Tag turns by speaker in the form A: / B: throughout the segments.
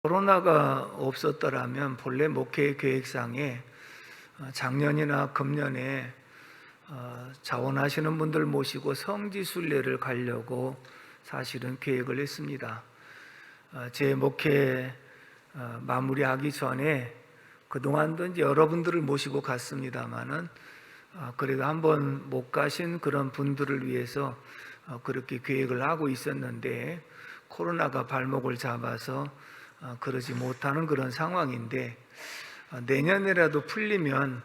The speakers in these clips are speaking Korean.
A: 코로나가 없었더라면 본래 목회 계획상에 작년이나 금년에 자원하시는 분들 모시고 성지순례를 가려고 사실은 계획을 했습니다. 제 목회 마무리하기 전에 그동안도 이제 여러분들을 모시고 갔습니다만은 그래도 한번 못 가신 그런 분들을 위해서 그렇게 계획을 하고 있었는데 코로나가 발목을 잡아서 그러지 못하는 그런 상황인데 내년에라도 풀리면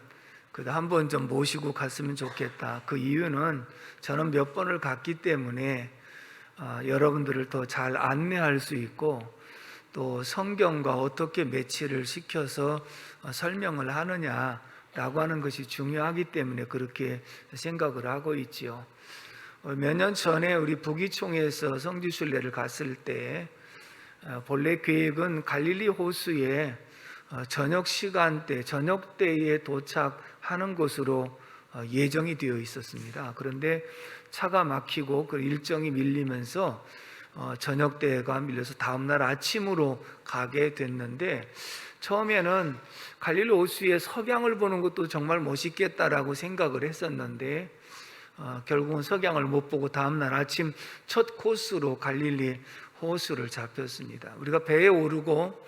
A: 그래도 한번 좀 모시고 갔으면 좋겠다. 그 이유는 저는 몇 번을 갔기 때문에 여러분들을 더 잘 안내할 수 있고 또 성경과 어떻게 매치를 시켜서 설명을 하느냐라고 하는 것이 중요하기 때문에 그렇게 생각을 하고 있지요. 몇 년 전에 우리 북이총에서 성지순례를 갔을 때 본래 계획은 갈릴리 호수에 저녁 시간대, 저녁 때에 도착하는 것으로 예정이 되어 있었습니다. 그런데 차가 막히고 그 일정이 밀리면서 저녁 때가 밀려서 다음날 아침으로 가게 됐는데 처음에는 갈릴리 호수의 석양을 보는 것도 정말 멋있겠다라고 생각을 했었는데 결국은 석양을 못 보고 다음날 아침 첫 코스로 갈릴리 호수를 잡혔습니다. 우리가 배에 오르고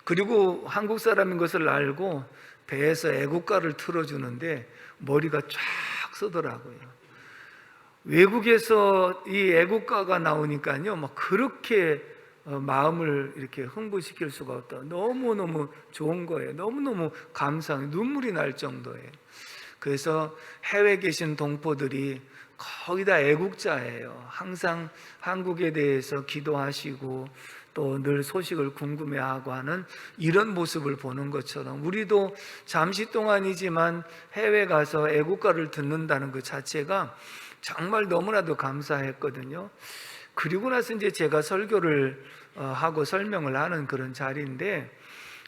A: 그리고 한국 사람인 것을 알고 배에서 애국가를 틀어주는데 머리가 쫙 서더라고요. 외국에서 이 애국가가 나오니까요, 막 그렇게 마음을 이렇게 흥분시킬 수가 없다. 너무너무 좋은 거예요. 너무너무 감사해요. 눈물이 날 정도예요. 그래서 해외에 계신 동포들이 거의 다 애국자예요. 항상 한국에 대해서 기도하시고 또 늘 소식을 궁금해하고 하는 이런 모습을 보는 것처럼 우리도 잠시 동안이지만 해외 가서 애국가를 듣는다는 것 자체가 정말 너무나도 감사했거든요. 그리고 나서 이제 제가 설교를 하고 설명을 하는 그런 자리인데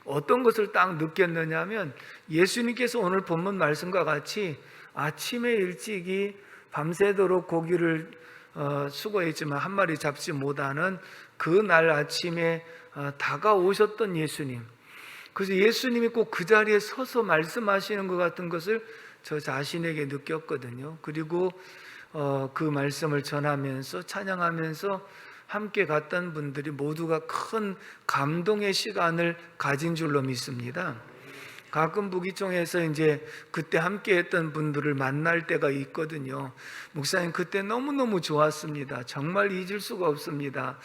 A: 어떤 것을 딱 느꼈느냐 하면 예수님께서 오늘 본문 말씀과 같이 아침에 일찍이 밤새도록 고기를 수고했지만 한 마리 잡지 못하는 그날 아침에 다가오셨던 예수님, 그래서 예수님이 꼭 그 자리에 서서 말씀하시는 것 같은 것을 저 자신에게 느꼈거든요. 그리고 그 말씀을 전하면서 찬양하면서 함께 갔던 분들이 모두가 큰 감동의 시간을 가진 줄로 믿습니다. 가끔 북이총에서 이제 그때 함께 했던 분들을 만날 때가 있거든요. 목사님 그때 너무너무 좋았습니다. 정말 잊을 수가 없습니다.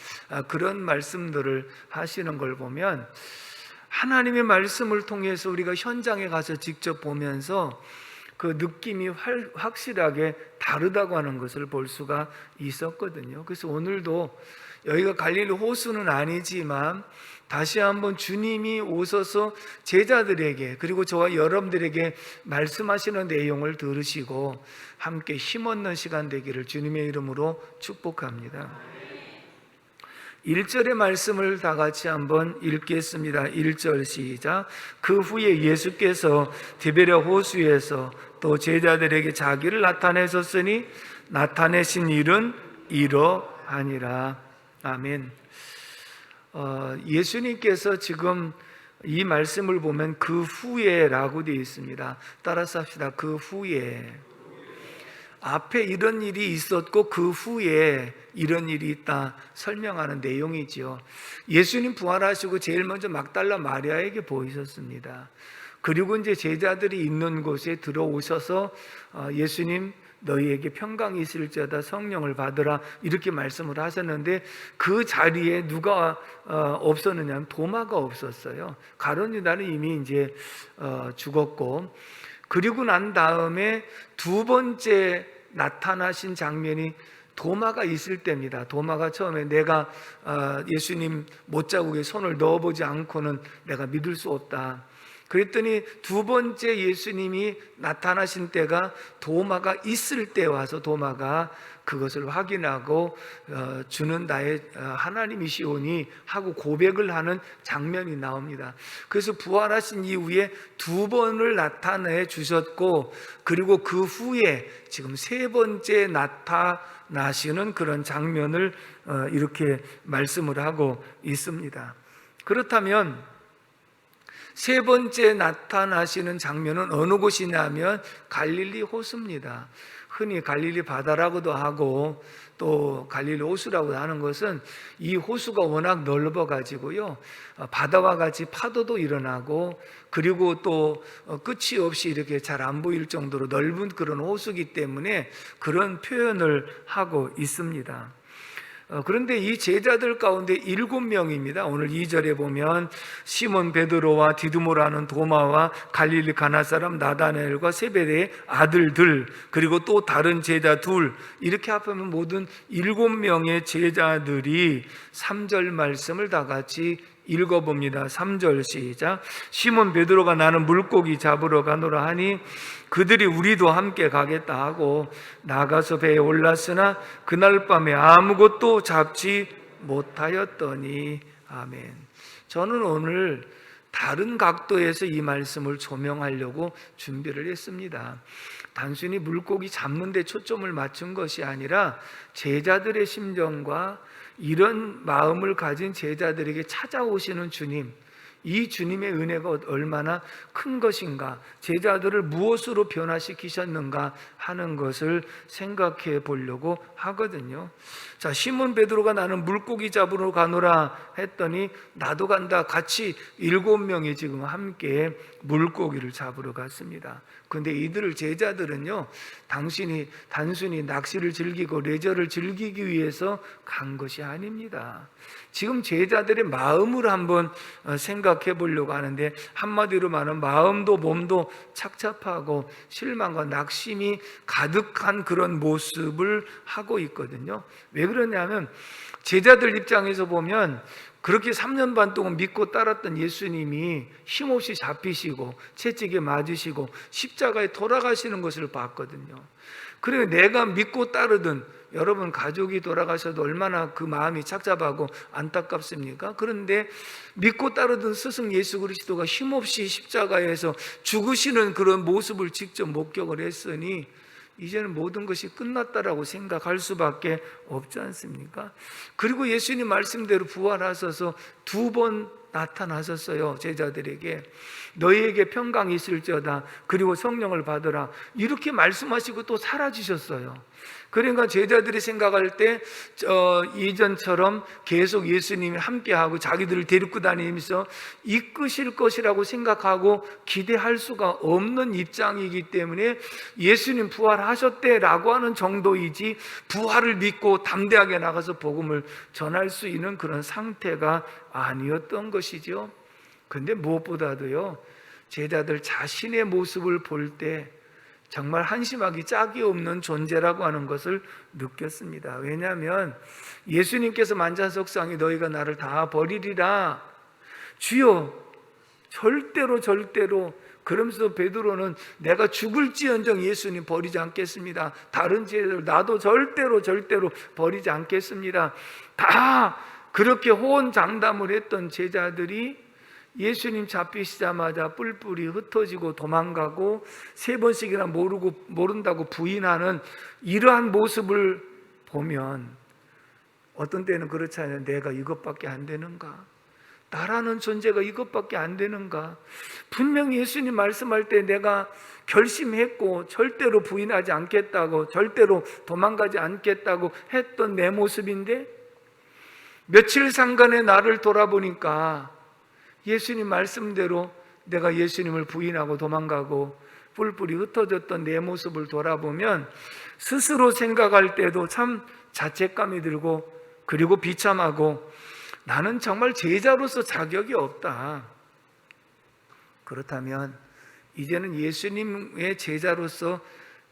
A: 그런 말씀들을 하시는 걸 보면 하나님의 말씀을 통해서 우리가 현장에 가서 직접 보면서 그 느낌이 확실하게 다르다고 하는 것을 볼 수가 있었거든요. 그래서 오늘도 여기가 갈릴리 호수는 아니지만 다시 한번 주님이 오셔서 제자들에게 그리고 저와 여러분들에게 말씀하시는 내용을 들으시고 함께 힘없는 시간 되기를 주님의 이름으로 축복합니다. 1절의 말씀을 다 같이 한번 읽겠습니다. 1절 시작. 그 후에 예수께서 디베랴 호수에서 또 제자들에게 자기를 나타내셨으니 나타내신 일은 이러하니라. 아멘. 예수님께서 지금 이 말씀을 보면 그 후에라고 되어 있습니다. 따라서 합시다. 그 후에. 앞에 이런 일이 있었고 그 후에 이런 일이 있다 설명하는 내용이지요. 예수님 부활하시고 제일 먼저 막달라 마리아에게 보이셨습니다. 그리고 이제 제자들이 있는 곳에 들어오셔서 예수님 너희에게 평강이 있을지어다 성령을 받으라 이렇게 말씀을 하셨는데 그 자리에 누가 없었느냐 하면 도마가 없었어요. 가룟 유다는 이미 이제 죽었고 그리고 난 다음에 두 번째 나타나신 장면이 도마가 있을 때입니다. 도마가 처음에 내가 예수님 못자국에 손을 넣어보지 않고는 내가 믿을 수 없다. 그랬더니 두 번째 예수님이 나타나신 때가 도마가 있을 때 와서 도마가 그것을 확인하고 주는 나의 하나님이시오니 하고 고백을 하는 장면이 나옵니다. 그래서 부활하신 이후에 두 번을 나타내 주셨고 그리고 그 후에 지금 세 번째 나타나시는 그런 장면을 이렇게 말씀을 하고 있습니다. 그렇다면 세 번째 나타나시는 장면은 어느 곳이냐면 갈릴리 호수입니다. 흔히 갈릴리 바다라고도 하고 또 갈릴리 호수라고 하는 것은 이 호수가 워낙 넓어 가지고요, 바다와 같이 파도도 일어나고, 그리고 또 끝이 없이 이렇게 잘 안 보일 정도로 넓은 그런 호수이기 때문에 그런 표현을 하고 있습니다. 그런데 이 제자들 가운데 7명입니다. 오늘 2절에 보면 시몬 베드로와 디두모라는 도마와 갈릴리 가나 사람 나다나엘과 세베대의 아들들, 그리고 또 다른 제자 둘, 이렇게 합하면 모든 7명의 제자들이 3절 말씀을 다 같이 읽어봅니다. 3절 시작. 시몬 베드로가 나는 물고기 잡으러 가노라 하니 그들이 우리도 함께 가겠다 하고 나가서 배에 올랐으나 그날 밤에 아무것도 잡지 못하였더니. 아멘. 저는 오늘 다른 각도에서 이 말씀을 조명하려고 준비를 했습니다. 단순히 물고기 잡는 데 초점을 맞춘 것이 아니라 제자들의 심정과 이런 마음을 가진 제자들에게 찾아오시는 주님, 이 주님의 은혜가 얼마나 큰 것인가, 제자들을 무엇으로 변화시키셨는가 하는 것을 생각해 보려고 하거든요. 자, 시몬 베드로가 나는 물고기 잡으러 가노라 했더니 나도 간다. 같이 7명이 지금 함께 물고기를 잡으러 갔습니다. 그런데 이들 제자들은요, 단순히 낚시를 즐기고 레저를 즐기기 위해서 간 것이 아닙니다. 지금 제자들의 마음을 한번 생각해 보려고 하는데, 한마디로 말하면 마음도 몸도 착잡하고 실망과 낙심이 가득한 그런 모습을 하고 있거든요. 왜 그러냐면 제자들 입장에서 보면 그렇게 3년 반 동안 믿고 따랐던 예수님이 힘없이 잡히시고 채찍에 맞으시고 십자가에 돌아가시는 것을 봤거든요. 그래, 내가 믿고 따르던 여러분 가족이 돌아가셔도 얼마나 그 마음이 착잡하고 안타깝습니까? 그런데 믿고 따르던 스승 예수 그리스도가 힘없이 십자가에서 죽으시는 그런 모습을 직접 목격을 했으니 이제는 모든 것이 끝났다라고 생각할 수밖에 없지 않습니까? 그리고 예수님 말씀대로 부활하셔서 2번 나타나셨어요. 제자들에게 너희에게 평강이 있을지어다, 그리고 성령을 받으라, 이렇게 말씀하시고 또 사라지셨어요. 그러니까 제자들이 생각할 때 이전처럼 계속 예수님이 함께하고 자기들을 데리고 다니면서 이끄실 것이라고 생각하고 기대할 수가 없는 입장이기 때문에 예수님 부활하셨대라고 하는 정도이지 부활을 믿고 담대하게 나가서 복음을 전할 수 있는 그런 상태가 아니었던 것이죠. 그런데 무엇보다도요, 제자들 자신의 모습을 볼 때 정말 한심하기 짝이 없는 존재라고 하는 것을 느꼈습니다. 왜냐하면 예수님께서 만찬석상에 너희가 나를 다 버리리라, 주여 절대로 그러면서 베드로는 내가 죽을지언정 예수님 버리지 않겠습니다. 다른 제자들 나도 절대로 버리지 않겠습니다. 다 그렇게 호언장담을 했던 제자들이 예수님 잡히시자마자 뿔뿔이 흩어지고 도망가고 3번씩이나 모른다고 부인하는 이러한 모습을 보면 어떤 때는 그렇잖아요. 내가 이것밖에 안 되는가? 나라는 존재가 이것밖에 안 되는가? 분명히 예수님 말씀할 때 내가 결심했고 절대로 부인하지 않겠다고, 절대로 도망가지 않겠다고 했던 내 모습인데 며칠 상간에 나를 돌아보니까 예수님 말씀대로 내가 예수님을 부인하고 도망가고 뿔뿔이 흩어졌던 내 모습을 돌아보면 스스로 생각할 때도 참 자책감이 들고, 그리고 비참하고, 나는 정말 제자로서 자격이 없다. 그렇다면 이제는 예수님의 제자로서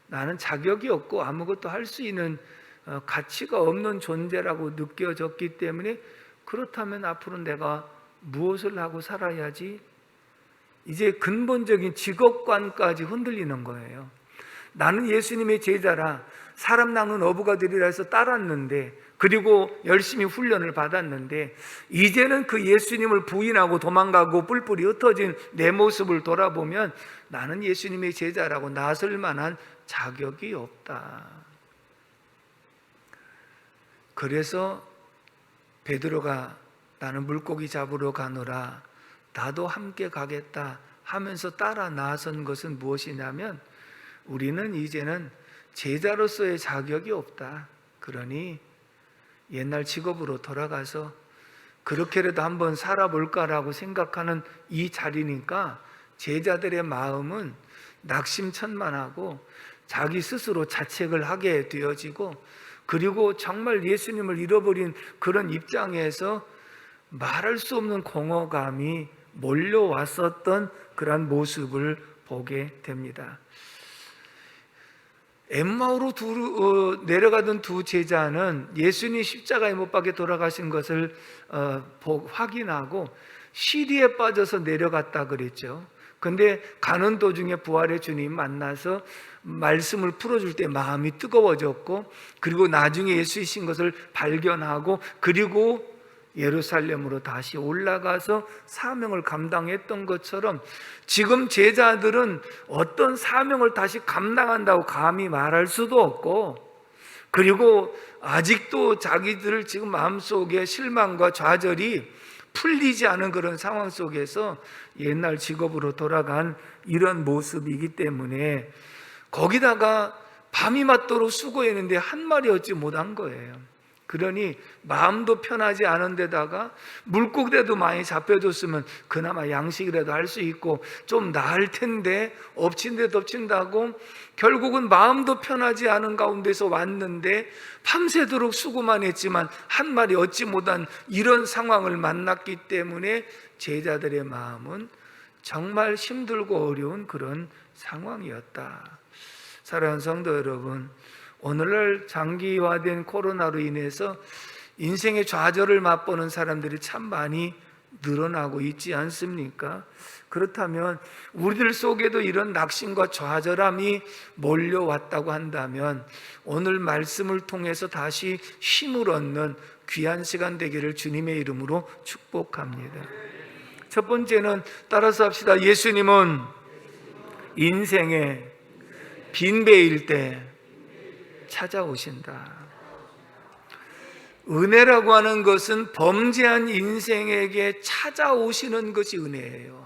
A: 나는 자격이 없고 아무것도 할 수 있는 가치가 없는 존재라고 느껴졌기 때문에, 그렇다면 앞으로 내가 무엇을 하고 살아야지? 이제 근본적인 직업관까지 흔들리는 거예요. 나는 예수님의 제자라, 사람 낚는 어부가 되리라 해서 따랐는데, 그리고 열심히 훈련을 받았는데, 이제는 그 예수님을 부인하고 도망가고 뿔뿔이 흩어진 내 모습을 돌아보면 나는 예수님의 제자라고 나설 만한 자격이 없다. 그래서 베드로가 나는 물고기 잡으러 가노라, 나도 함께 가겠다 하면서 따라 나선 것은 무엇이냐면, 우리는 이제는 제자로서의 자격이 없다. 그러니 옛날 직업으로 돌아가서 그렇게라도 한번 살아볼까라고 생각하는 이 자리니까 제자들의 마음은 낙심천만하고 자기 스스로 자책을 하게 되어지고, 그리고 정말 예수님을 잃어버린 그런 입장에서 말할 수 없는 공허감이 몰려왔었던 그런 모습을 보게 됩니다. 엠마오로 내려가던 두 제자는 예수님이 십자가에 못 박혀 돌아가신 것을 확인하고 시리에 빠져서 내려갔다 그랬죠. 근데 가는 도중에 부활의 주님 만나서 말씀을 풀어줄 때 마음이 뜨거워졌고, 그리고 나중에 예수이신 것을 발견하고, 그리고 예루살렘으로 다시 올라가서 사명을 감당했던 것처럼, 지금 제자들은 어떤 사명을 다시 감당한다고 감히 말할 수도 없고, 그리고 아직도 자기들 지금 마음속에 실망과 좌절이 풀리지 않은 그런 상황 속에서 옛날 직업으로 돌아간 이런 모습이기 때문에, 거기다가 밤이 맞도록 수고했는데 한 마리 얻지 못한 거예요. 그러니 마음도 편하지 않은 데다가 물고기라도 많이 잡혀줬으면 그나마 양식이라도 할 수 있고 좀 나을 텐데, 엎친 데 덮친다고 결국은 마음도 편하지 않은 가운데서 왔는데 밤새도록 수고만 했지만 한 마리 얻지 못한 이런 상황을 만났기 때문에 제자들의 마음은 정말 힘들고 어려운 그런 상황이었다. 사랑하는 성도 여러분, 오늘날 장기화된 코로나로 인해서 인생의 좌절을 맛보는 사람들이 참 많이 늘어나고 있지 않습니까? 그렇다면 우리들 속에도 이런 낙심과 좌절함이 몰려왔다고 한다면, 오늘 말씀을 통해서 다시 힘을 얻는 귀한 시간 되기를 주님의 이름으로 축복합니다. 첫 번째는 따라서 합시다. 예수님은 인생의 빈배일 때 찾아오신다. 은혜라고 하는 것은 범죄한 인생에게 찾아오시는 것이 은혜예요.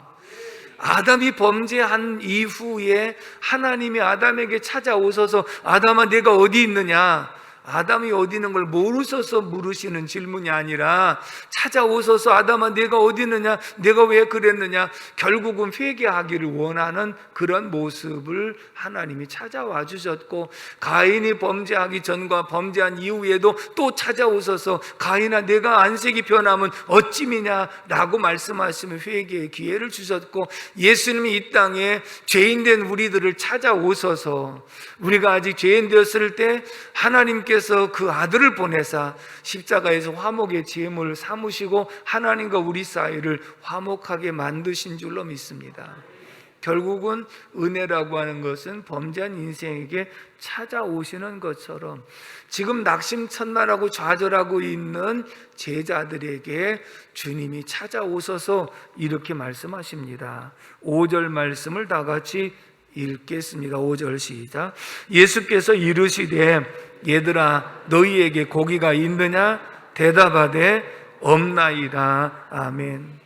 A: 아담이 범죄한 이후에 하나님이 아담에게 찾아오셔서 아담아 내가 어디 있느냐, 아담이 어디 있는 걸 모르셔서 물으시는 질문이 아니라 찾아오셔서 아담아 내가 어디 있느냐, 내가 왜 그랬느냐, 결국은 회개하기를 원하는 그런 모습을 하나님이 찾아와 주셨고, 가인이 범죄하기 전과 범죄한 이후에도 또 찾아오셔서 가인아 내가 안색이 변하면 어찌미냐 라고 말씀하시며 회개의 기회를 주셨고, 예수님이 이 땅에 죄인된 우리들을 찾아오셔서 우리가 아직 죄인 되었을 때 하나님께서 그 아들을 보내사 십자가에서 화목의 제물 삼으시고 하나님과 우리 사이를 화목하게 만드신 줄로 믿습니다. 결국은 은혜라고 하는 것은 범죄한 인생에게 찾아오시는 것처럼 지금 낙심천만하고 좌절하고 있는 제자들에게 주님이 찾아오셔서 이렇게 말씀하십니다. 5절 말씀을 다 같이 읽겠습니다. 5절 시작. 예수께서 이르시되 얘들아 너희에게 고기가 있느냐? 대답하되 없나이다. 아멘.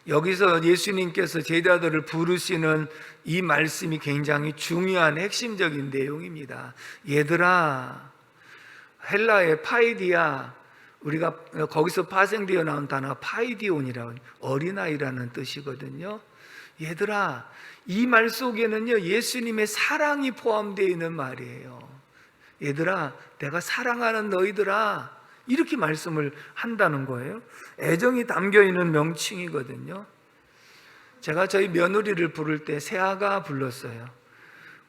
A: 여기서 예수님께서 제자들을 부르시는 이 말씀이 굉장히 중요한 핵심적인 내용입니다. 얘들아, 헬라의 파이디아, 우리가 거기서 파생되어 나온 단어가 파이디온이라고, 어린아이라는 뜻이거든요. 얘들아, 이 말 속에는요 예수님의 사랑이 포함되어 있는 말이에요. 얘들아 내가 사랑하는 너희들아, 이렇게 말씀을 한다는 거예요. 애정이 담겨있는 명칭이거든요. 제가 저희 며느리를 부를 때 새아가 불렀어요.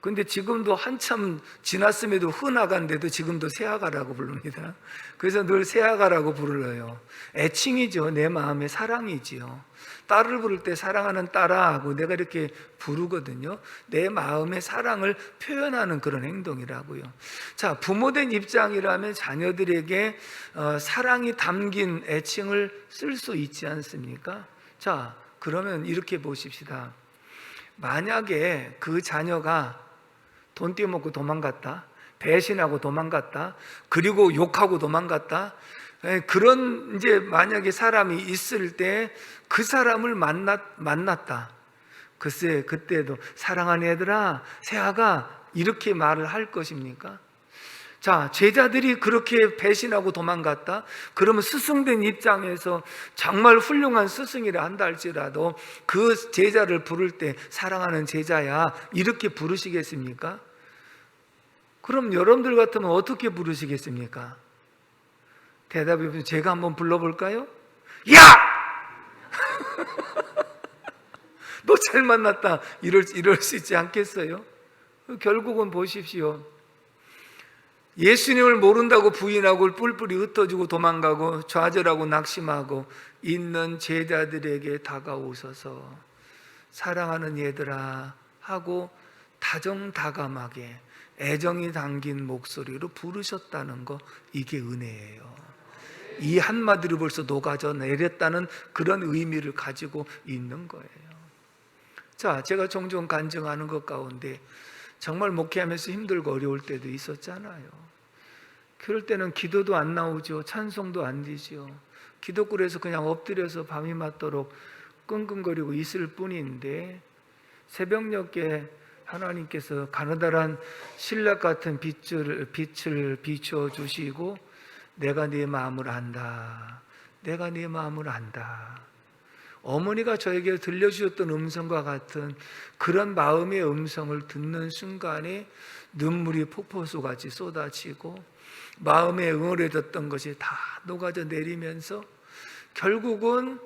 A: 근데 지금도 한참 지났음에도 흔하간데도 지금도 새아가라고 부릅니다. 그래서 늘 새아가라고 불러요. 애칭이죠. 내 마음의 사랑이지요. 딸을 부를 때 사랑하는 딸아 하고 내가 이렇게 부르거든요. 내 마음의 사랑을 표현하는 그런 행동이라고요. 자, 부모된 입장이라면 자녀들에게 사랑이 담긴 애칭을 쓸 수 있지 않습니까? 자, 그러면 이렇게 보십시다. 만약에 그 자녀가 돈 떼먹고 도망갔다, 배신하고 도망갔다, 그리고 욕하고 도망갔다, 그런 이제 만약에 사람이 있을 때 그 사람을 만났다. 글쎄, 그때도 사랑하는 얘들아, 새아가 이렇게 말을 할 것입니까? 자, 제자들이 그렇게 배신하고 도망갔다? 그러면 스승된 입장에서 정말 훌륭한 스승이라 한다 할지라도 그 제자를 부를 때 사랑하는 제자야 이렇게 부르시겠습니까? 그럼 여러분들 같으면 어떻게 부르시겠습니까? 대답해, 제가 한번 불러볼까요? 야! 너 잘 만났다 이럴 수 있지 않겠어요? 결국은 보십시오, 예수님을 모른다고 부인하고 뿔뿔이 흩어지고 도망가고 좌절하고 낙심하고 있는 제자들에게 다가오셔서 사랑하는 얘들아 하고 다정다감하게 애정이 담긴 목소리로 부르셨다는 거, 이게 은혜예요. 이 한마디로 벌써 녹아져 내렸다는 그런 의미를 가지고 있는 거예요. 자, 제가 종종 간증하는 것 가운데 정말 목회하면서 힘들고 어려울 때도 있었잖아요. 그럴 때는 기도도 안 나오죠. 찬송도 안 되죠. 기도굴에서 그냥 엎드려서 밤이 맞도록 끙끙거리고 있을 뿐인데, 새벽녘에 하나님께서 가느다란 신락 같은 빛을 비춰주시고 내가 네 마음을 안다. 내가 네 마음을 안다. 어머니가 저에게 들려주셨던 음성과 같은 그런 마음의 음성을 듣는 순간에 눈물이 폭포수같이 쏟아지고 마음에 응어려졌던 것이 다 녹아져 내리면서 결국은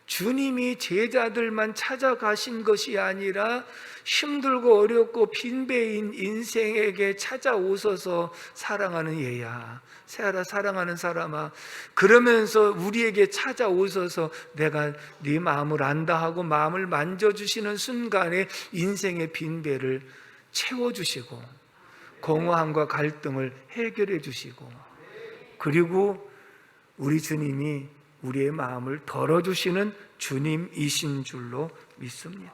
A: 주님이 제자들만 찾아가신 것이 아니라 힘들고 어렵고 빈배인 인생에게 찾아오셔서 사랑하는 얘야, 새하라 사랑하는 사람아, 그러면서 우리에게 찾아오셔서 내가 네 마음을 안다 하고 마음을 만져주시는 순간에 인생의 빈배를 채워주시고 공허함과 갈등을 해결해 주시고, 그리고 우리 주님이 우리의 마음을 덜어주시는 주님이신 줄로 믿습니다.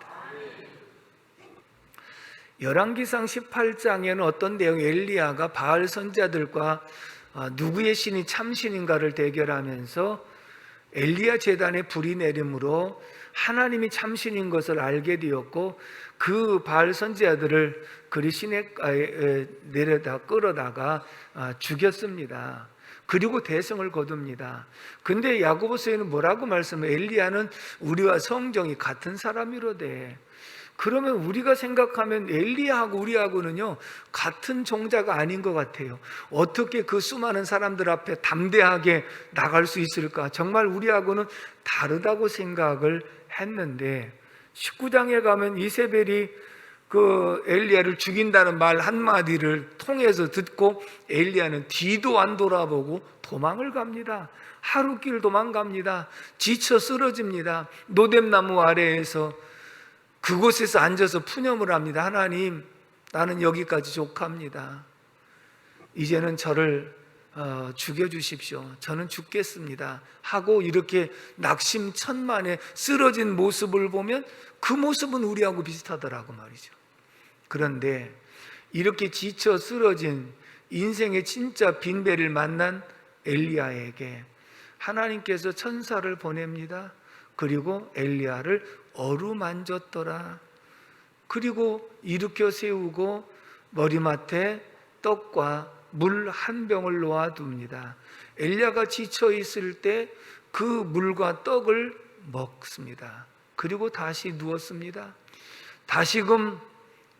A: 열왕기상 18장에는 어떤 내용, 엘리야가 바알 선지자들과 누구의 신이 참신인가를 대결하면서 엘리야 제단에 불이 내림으로 하나님이 참신인 것을 알게 되었고, 그 바알 선지자들을 그리 시내가에 내려다 끌어다가 죽였습니다. 그리고 대성을 거둡니다. 근데 야고보서에는 뭐라고 말씀해요? 엘리야는 우리와 성정이 같은 사람이로되. 그러면 우리가 생각하면 엘리야하고 우리하고는요 같은 종자가 아닌 것 같아요. 어떻게 그 수많은 사람들 앞에 담대하게 나갈 수 있을까? 정말 우리하고는 다르다고 생각을 했는데, 19장에 가면 이세벨이 그 엘리야를 죽인다는 말 한마디를 통해서 듣고 엘리야는 뒤도 안 돌아보고 도망을 갑니다. 하루길 도망갑니다. 지쳐 쓰러집니다. 노뎀나무 아래에서 그곳에서 앉아서 푸념을 합니다. 하나님, 나는 여기까지 족합니다. 이제는 저를 죽여주십시오. 저는 죽겠습니다 하고 이렇게 낙심천만에 쓰러진 모습을 보면 그 모습은 우리하고 비슷하더라고 말이죠. 그런데 이렇게 지쳐 쓰러진 인생의 진짜 빈배를 만난 엘리야에게 하나님께서 천사를 보냅니다. 그리고 엘리야를 어루만졌더라. 그리고 일으켜 세우고 머리맡에 떡과 물 한 병을 놓아둡니다. 엘리야가 지쳐 있을 때 그 물과 떡을 먹습니다. 그리고 다시 누웠습니다. 다시금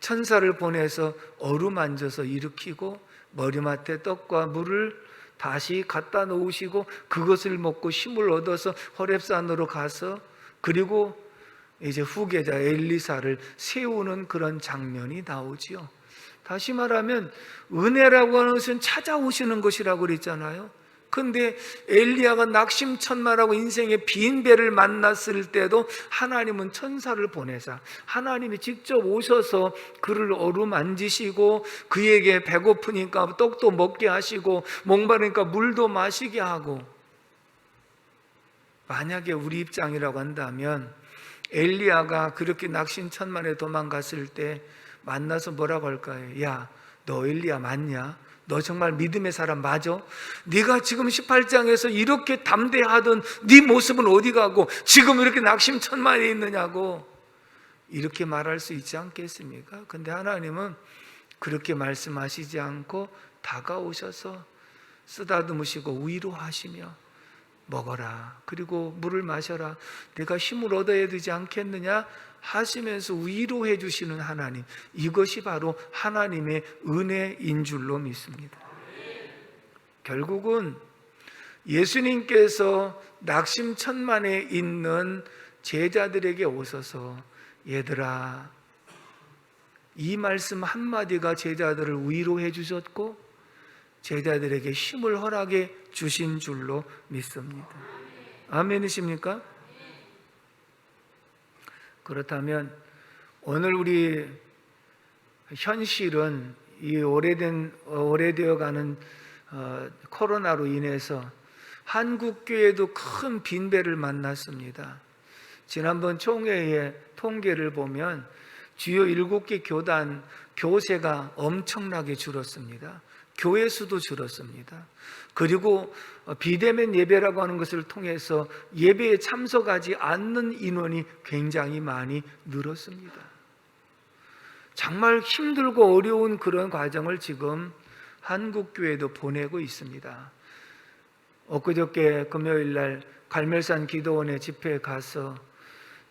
A: 천사를 보내서 어루만져서 일으키고 머리맡에 떡과 물을 다시 갖다 놓으시고 그것을 먹고 힘을 얻어서 호렙산으로 가서, 그리고 이제 후계자 엘리사를 세우는 그런 장면이 나오지요. 다시 말하면 은혜라고 하는 것은 찾아오시는 것이라고 그랬잖아요. 근데 엘리야가 낙심천만하고 인생의 빈 배를 만났을 때도 하나님은 천사를 보내사 하나님이 직접 오셔서 그를 어루만지시고 그에게 배고프니까 떡도 먹게 하시고 목마르니까 물도 마시게 하고. 만약에 우리 입장이라고 한다면 엘리야가 그렇게 낙심천만에 도망갔을 때 만나서 뭐라고 할까요? 야, 너 엘리야 맞냐? 너 정말 믿음의 사람 맞아? 네가 지금 18장에서 이렇게 담대하던 네 모습은 어디 가고 지금 이렇게 낙심천만에 있느냐고 이렇게 말할 수 있지 않겠습니까? 근데 하나님은 그렇게 말씀하시지 않고 다가오셔서 쓰다듬으시고 위로하시며 먹어라, 그리고 물을 마셔라, 내가 힘을 얻어야 되지 않겠느냐 하시면서 위로해 주시는 하나님, 이것이 바로 하나님의 은혜인 줄로 믿습니다. 결국은 예수님께서 낙심천만에 있는 제자들에게 오셔서 얘들아, 이 말씀 한마디가 제자들을 위로해 주셨고 제자들에게 힘을 허락해 주신 줄로 믿습니다. 아멘이십니까? 그렇다면 오늘 우리 현실은 이 오래되어가는 코로나로 인해서 한국 교회도 큰 빈배를 만났습니다. 지난번 총회의 통계를 보면 주요 7개 교단 교세가 엄청나게 줄었습니다. 교회 수도 줄었습니다. 그리고 비대면 예배라고 하는 것을 통해서 예배에 참석하지 않는 인원이 굉장히 많이 늘었습니다. 정말 힘들고 어려운 그런 과정을 지금 한국교회도 보내고 있습니다. 엊그저께 금요일 날 갈멜산 기도원에 집회에 가서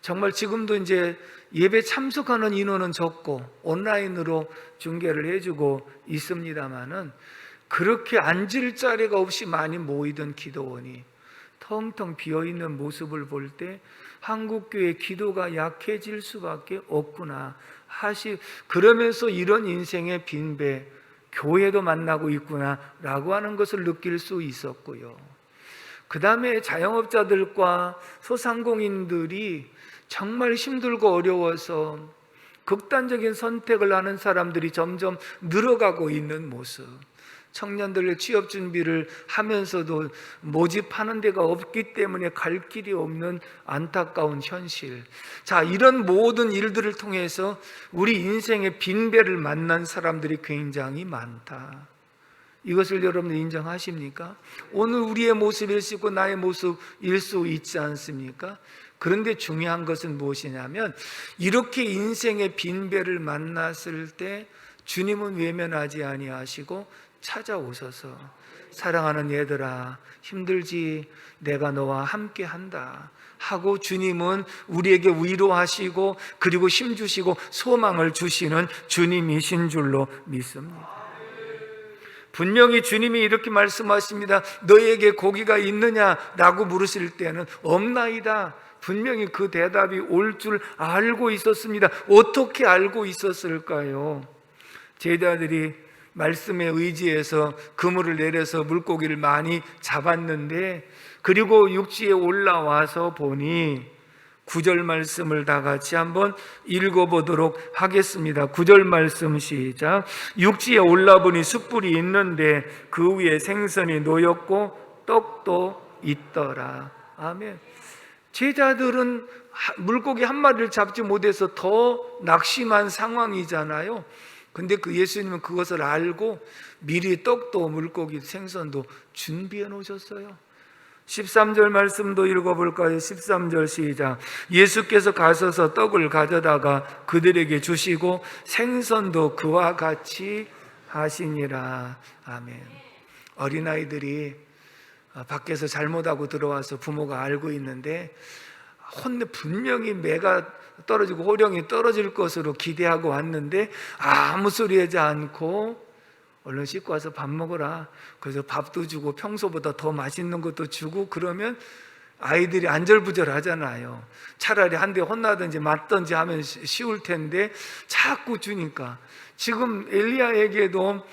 A: 정말 지금도 이제 예배 참석하는 인원은 적고 온라인으로 중계를 해주고 있습니다만은 그렇게 앉을 자리가 없이 많이 모이던 기도원이 텅텅 비어있는 모습을 볼 때 한국교회 기도가 약해질 수밖에 없구나 그러면서 이런 인생의 빈배, 교회도 만나고 있구나 라고 하는 것을 느낄 수 있었고요. 그 다음에 자영업자들과 소상공인들이 정말 힘들고 어려워서 극단적인 선택을 하는 사람들이 점점 늘어가고 있는 모습, 청년들의 취업 준비를 하면서도 모집하는 데가 없기 때문에 갈 길이 없는 안타까운 현실. 자, 이런 모든 일들을 통해서 우리 인생의 빈배를 만난 사람들이 굉장히 많다. 이것을 여러분 인정하십니까? 오늘 우리의 모습일 수 있고 나의 모습일 수 있지 않습니까? 그런데 중요한 것은 무엇이냐면 이렇게 인생의 빈배를 만났을 때 주님은 외면하지 아니하시고 찾아오셔서 사랑하는 얘들아, 힘들지? 내가 너와 함께 한다 하고 주님은 우리에게 위로하시고 그리고 힘주시고 소망을 주시는 주님이신 줄로 믿습니다. 분명히 주님이 이렇게 말씀하십니다. 너에게 고기가 있느냐라고 물으실 때는 없나이다. 분명히 그 대답이 올 줄 알고 있었습니다. 어떻게 알고 있었을까요? 제자들이 말씀에 의지해서 그물을 내려서 물고기를 많이 잡았는데, 그리고 육지에 올라와서 보니 9절 말씀을 다 같이 한번 읽어보도록 하겠습니다. 9절 말씀 시작. 육지에 올라보니 숯불이 있는데 그 위에 생선이 놓였고 떡도 있더라. 아멘. 제자들은 물고기 한 마리를 잡지 못해서 더 낙심한 상황이잖아요. 근데 그 예수님은 그것을 알고 미리 떡도 물고기 생선도 준비해 놓으셨어요. 13절 말씀도 읽어볼까요? 13절 시작. 예수께서 가셔서 떡을 가져다가 그들에게 주시고 생선도 그와 같이 하시니라. 아멘. 어린아이들이 밖에서 잘못하고 들어와서 부모가 알고 있는데 분명히 매가 떨어지고 호령이 떨어질 것으로 기대하고 왔는데 아무 소리 하지 않고 얼른 씻고 와서 밥 먹어라. 그래서 밥도 주고 평소보다 더 맛있는 것도 주고 그러면 아이들이 안절부절하잖아요. 차라리 한 대 혼나든지 맞든지 하면 쉬울 텐데 자꾸 주니까 지금 엘리야에게도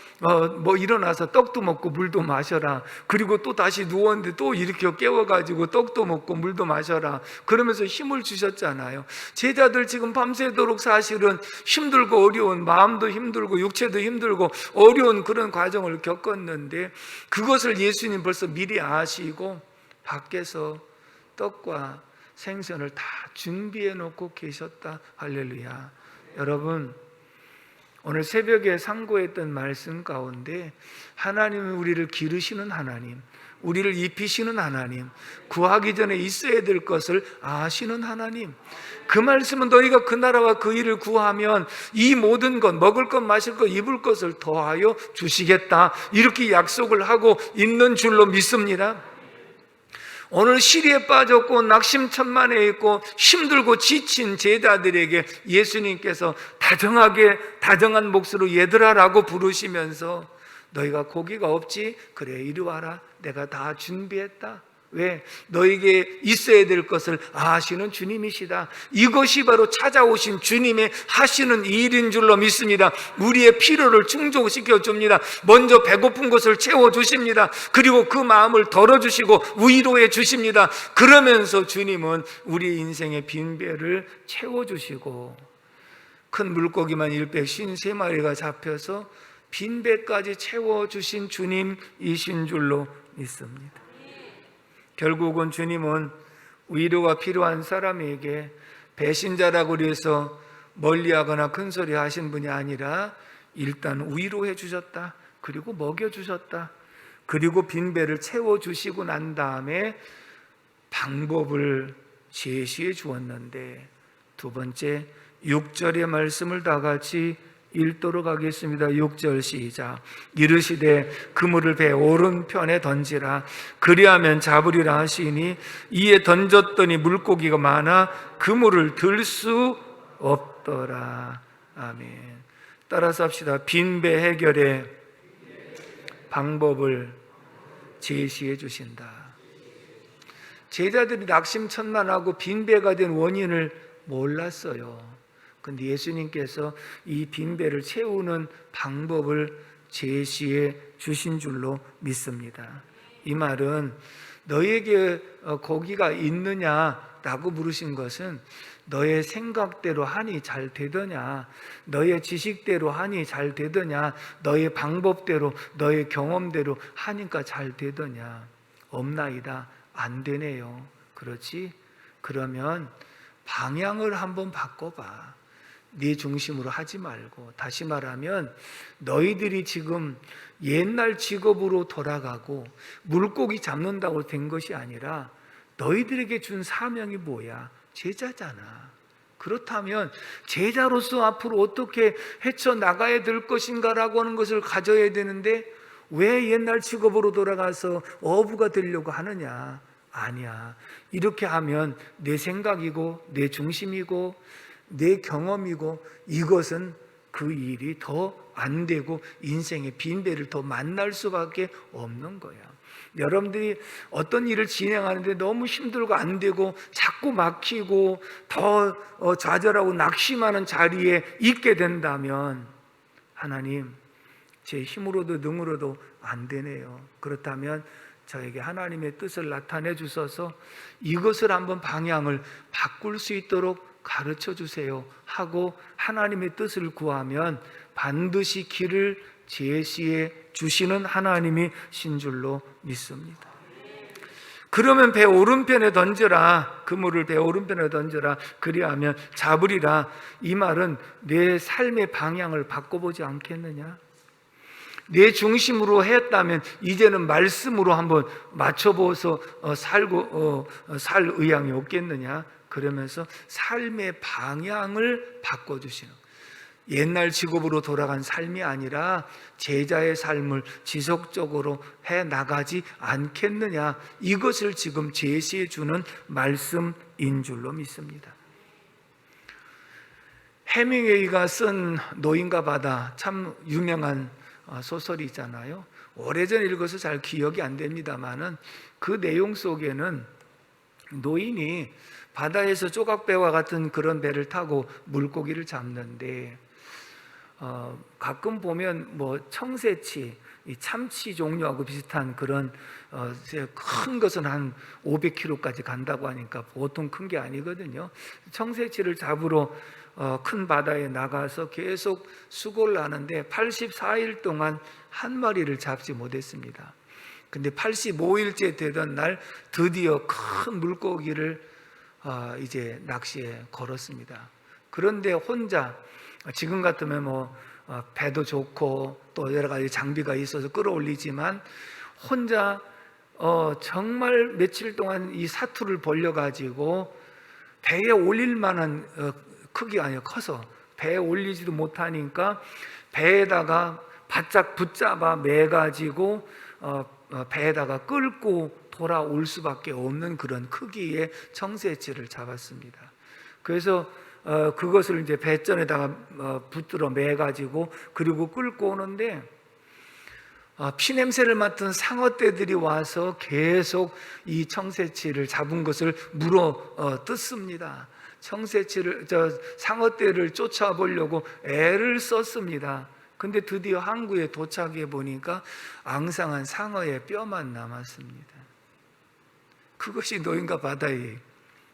A: 일어나서 떡도 먹고 물도 마셔라. 그리고 또 다시 누웠는데 또 이렇게 깨워가지고 떡도 먹고 물도 마셔라. 그러면서 힘을 주셨잖아요. 제자들 지금 밤새도록 사실은 힘들고 어려운, 마음도 힘들고 육체도 힘들고 어려운 그런 과정을 겪었는데 그것을 예수님 벌써 미리 아시고 밖에서 떡과 생선을 다 준비해 놓고 계셨다. 할렐루야. 여러분, 오늘 새벽에 상고했던 말씀 가운데 하나님은 우리를 기르시는 하나님, 우리를 입히시는 하나님, 구하기 전에 있어야 될 것을 아시는 하나님. 그 말씀은 너희가 그 나라와 그 일을 구하면 이 모든 것, 먹을 것, 마실 것, 입을 것을 더하여 주시겠다, 이렇게 약속을 하고 있는 줄로 믿습니다. 오늘 시리에 빠졌고 낙심천만에 있고 힘들고 지친 제자들에게 예수님께서 다정한 목소리로 얘들아라고 부르시면서 너희가 고기가 없지? 그래, 이리 와라. 내가 다 준비했다. 왜? 너에게 있어야 될 것을 아시는 주님이시다. 이것이 바로 찾아오신 주님의 하시는 일인 줄로 믿습니다. 우리의 필요를 충족시켜 줍니다. 먼저 배고픈 것을 채워주십니다. 그리고 그 마음을 덜어주시고 위로해 주십니다. 그러면서 주님은 우리 인생의 빈배를 채워주시고, 큰 물고기만 153마리가 잡혀서 빈배까지 채워주신 주님이신 줄로 믿습니다. 결국은 주님은 위로가 필요한 사람에게 배신자라고 해서 멀리하거나 큰소리 하신 분이 아니라 일단 위로해 주셨다, 그리고 먹여 주셨다, 그리고 빈배를 채워주시고 난 다음에 방법을 제시해 주었는데, 두 번째 6절의 말씀을 다 같이 읽도록 하겠습니다. 6절 시작. 이르시되 그물을 배 오른편에 던지라. 그리하면 잡으리라 하시니, 이에 던졌더니 물고기가 많아 그물을 들 수 없더라. 아멘. 따라서 합시다. 빈배 해결의 방법을 제시해 주신다. 제자들이 낙심천만하고 빈배가 된 원인을 몰랐어요. 근데 예수님께서 이 빈배를 채우는 방법을 제시해 주신 줄로 믿습니다. 이 말은 너에게 고기가 있느냐라고 물으신 것은 너의 생각대로 하니 잘 되더냐, 너의 지식대로 하니 잘 되더냐, 너의 방법대로, 너의 경험대로 하니까 잘 되더냐. 없나이다. 안 되네요. 그렇지? 그러면 방향을 한번 바꿔봐. 네 중심으로 하지 말고, 다시 말하면 너희들이 지금 옛날 직업으로 돌아가고 물고기 잡는다고 된 것이 아니라 너희들에게 준 사명이 뭐야? 제자잖아. 그렇다면 제자로서 앞으로 어떻게 헤쳐나가야 될 것인가라고 하는 것을 가져야 되는데, 왜 옛날 직업으로 돌아가서 어부가 되려고 하느냐? 아니야. 이렇게 하면 내 생각이고 내 중심이고 내 경험이고, 이것은 그 일이 더 안 되고 인생의 빈배를 더 만날 수밖에 없는 거야. 여러분들이 어떤 일을 진행하는데 너무 힘들고 안 되고 자꾸 막히고 더 좌절하고 낙심하는 자리에 있게 된다면, 하나님, 제 힘으로도 능으로도 안 되네요. 그렇다면 저에게 하나님의 뜻을 나타내 주셔서 이것을 한번 방향을 바꿀 수 있도록 가르쳐 주세요 하고 하나님의 뜻을 구하면 반드시 길을 제시해 주시는 하나님이 신 줄로 믿습니다. 그러면 배 오른편에 던져라. 그물을 배 오른편에 던져라. 그리하면 잡으리라. 이 말은 내 삶의 방향을 바꿔보지 않겠느냐? 내 중심으로 했다면 이제는 말씀으로 한번 맞춰보서 살 의향이 없겠느냐? 그러면서 삶의 방향을 바꿔주시는, 옛날 직업으로 돌아간 삶이 아니라 제자의 삶을 지속적으로 해나가지 않겠느냐, 이것을 지금 제시해 주는 말씀인 줄로 믿습니다. 해밍웨이가 쓴 노인과 바다, 참 유명한 소설이잖아요. 오래전 읽어서 잘 기억이 안 됩니다만은 그 내용 속에는 노인이 바다에서 조각배와 같은 그런 배를 타고 물고기를 잡는데, 가끔 보면 뭐 청새치, 이 참치 종류하고 비슷한 그런 큰 것은 한 500kg까지 간다고 하니까 보통 큰 게 아니거든요. 청새치를 잡으러 큰 바다에 나가서 계속 수고를 하는데 84일 동안 한 마리를 잡지 못했습니다. 근데 85일째 되던 날 드디어 큰 물고기를 이제 낚시에 걸었습니다. 그런데 혼자, 지금 같으면 뭐 배도 좋고 또 여러 가지 장비가 있어서 끌어올리지만 혼자 정말 며칠 동안 이 사투를 벌려가지고 배에 올릴 만한 크기가 아니라 커서 배에 올리지도 못하니까 배에다가 바짝 붙잡아 매가지고 배에다가 끌고 돌아올 수밖에 없는 그런 크기의 청새치를 잡았습니다. 그래서 그것을 이제 배전에다가 붙들어 매가지고 그리고 끌고 오는데 피냄새를 맡은 상어떼들이 와서 계속 이 청새치를 잡은 것을 물어 뜯습니다. 상어떼를 쫓아보려고 애를 썼습니다. 근데 드디어 항구에 도착해 보니까 앙상한 상어의 뼈만 남았습니다. 그것이 노인과 바다의,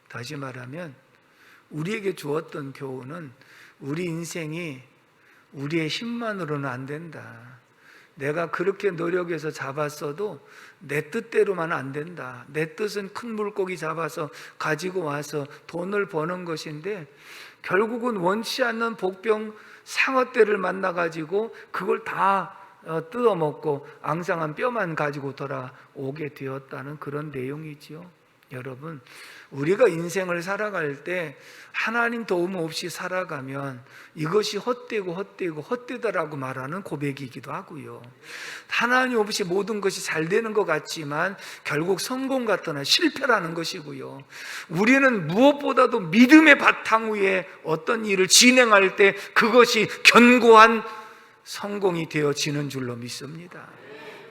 A: 다시 말하면 우리에게 주었던 교훈은 우리 인생이 우리의 힘만으로는 안 된다. 내가 그렇게 노력해서 잡았어도 내 뜻대로만 안 된다. 내 뜻은 큰 물고기 잡아서 가지고 와서 돈을 버는 것인데 결국은 원치 않는 복병 상어떼를 만나가지고 그걸 다 뜯어먹고 앙상한 뼈만 가지고 돌아오게 되었다는 그런 내용이지요. 여러분, 우리가 인생을 살아갈 때 하나님 도움 없이 살아가면 이것이 헛되다라고 말하는 고백이기도 하고요. 하나님 없이 모든 것이 잘 되는 것 같지만 결국 성공 같거나 실패라는 것이고요. 우리는 무엇보다도 믿음의 바탕 위에 어떤 일을 진행할 때 그것이 견고한 성공이 되어지는 줄로 믿습니다.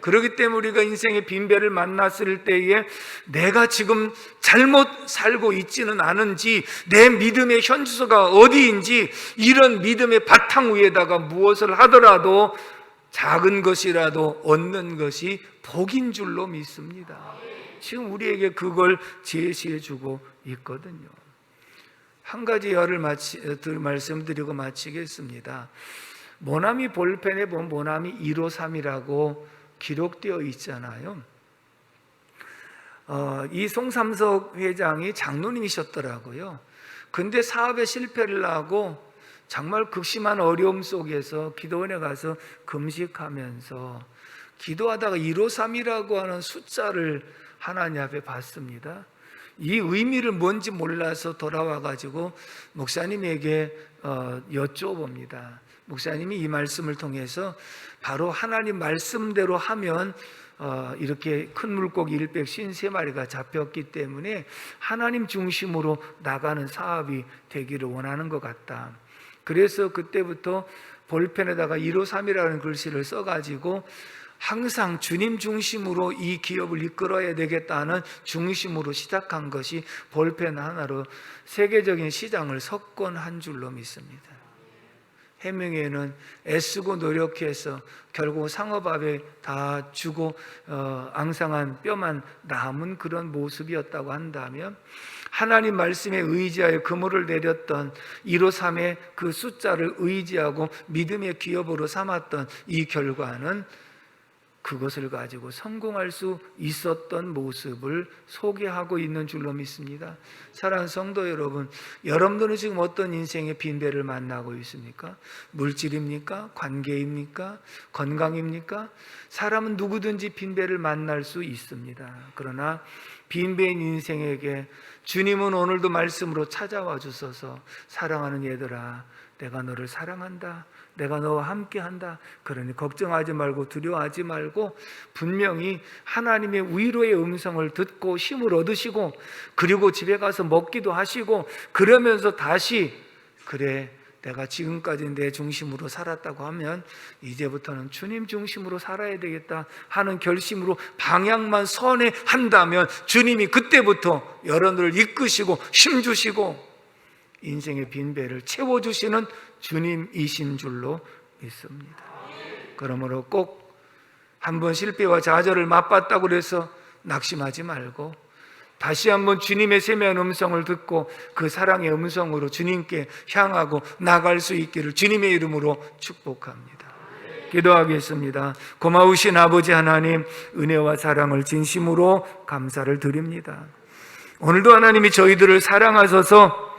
A: 그렇기 때문에 우리가 인생의 빈배를 만났을 때에 내가 지금 잘못 살고 있지는 않은지, 내 믿음의 현주소가 어디인지, 이런 믿음의 바탕 위에다가 무엇을 하더라도 작은 것이라도 얻는 것이 복인 줄로 믿습니다. 지금 우리에게 그걸 제시해 주고 있거든요. 한 가지 말씀드리고 마치겠습니다. 모나미 볼펜에 보면 모나미 153이라고 기록되어 있잖아요. 이 송삼석 회장이 장로님이셨더라고요. 근데 사업에 실패를 하고 정말 극심한 어려움 속에서 기도원에 가서 금식하면서 기도하다가 153이라고 하는 숫자를 하나님 앞에 봤습니다. 이 의미를 뭔지 몰라서 돌아와 가지고 목사님에게 여쭤봅니다. 목사님이 이 말씀을 통해서 바로 하나님 말씀대로 하면 이렇게 큰 물고기 153마리가 잡혔기 때문에 하나님 중심으로 나가는 사업이 되기를 원하는 것 같다. 그래서 그때부터 볼펜에다가 153이라는 글씨를 써가지고 항상 주님 중심으로 이 기업을 이끌어야 되겠다는 중심으로 시작한 것이 볼펜 하나로 세계적인 시장을 석권한 줄로 믿습니다. 해명에는 애쓰고 노력해서 결국 상어밥에 다 주고 앙상한 뼈만 남은 그런 모습이었다고 한다면, 하나님 말씀에 의지하여 그물을 내렸던 153의 그 숫자를 의지하고 믿음의 기업으로 삼았던 이 결과는 그것을 가지고 성공할 수 있었던 모습을 소개하고 있는 줄로 믿습니다. 사랑하는 성도 여러분, 여러분들은 지금 어떤 인생의 빈배를 만나고 있습니까? 물질입니까? 관계입니까? 건강입니까? 사람은 누구든지 빈배를 만날 수 있습니다. 그러나 빈배인 인생에게 주님은 오늘도 말씀으로 찾아와 주셔서 사랑하는 얘들아, 내가 너를 사랑한다. 내가 너와 함께한다. 그러니 걱정하지 말고 두려워하지 말고 분명히 하나님의 위로의 음성을 듣고 힘을 얻으시고, 그리고 집에 가서 먹기도 하시고, 그러면서 다시 그래 내가 지금까지 내 중심으로 살았다고 하면 이제부터는 주님 중심으로 살아야 되겠다 하는 결심으로 방향만 선회한다면 주님이 그때부터 여러분들을 이끄시고 힘주시고 인생의 빈배를 채워주시는 주님이신 줄로 믿습니다. 그러므로 꼭 한번 실패와 좌절을 맛봤다고 해서 낙심하지 말고 다시 한번 주님의 세미한 음성을 듣고 그 사랑의 음성으로 주님께 향하고 나갈 수 있기를 주님의 이름으로 축복합니다. 기도하겠습니다. 고마우신 아버지 하나님, 은혜와 사랑을 진심으로 감사를 드립니다. 오늘도 하나님이 저희들을 사랑하셔서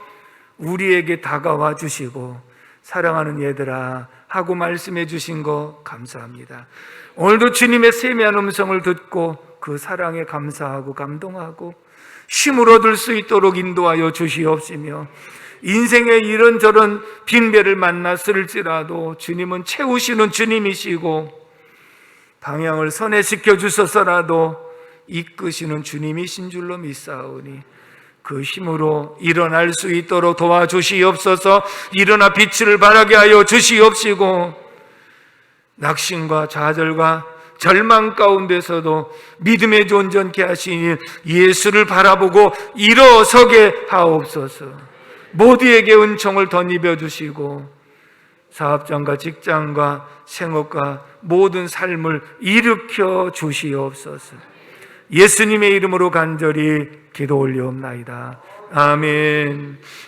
A: 우리에게 다가와 주시고, 사랑하는 얘들아, 하고 말씀해 주신 거 감사합니다. 오늘도 주님의 세미한 음성을 듣고 그 사랑에 감사하고 감동하고 힘을 얻을 수 있도록 인도하여 주시옵시며, 인생에 이런저런 빈배를 만났을지라도 주님은 채우시는 주님이시고 방향을 선회시켜 주셔서라도 이끄시는 주님이신 줄로 믿사오니 그 힘으로 일어날 수 있도록 도와주시옵소서. 일어나 빛을 발하게 하여 주시옵시고, 낙심과 좌절과 절망 가운데서도 믿음의 존전케 하시니 예수를 바라보고 일어서게 하옵소서. 모두에게 은총을 덧입혀 주시고 사업장과 직장과 생업과 모든 삶을 일으켜 주시옵소서. 예수님의 이름으로 간절히 기도 올리옵나이다. 아멘.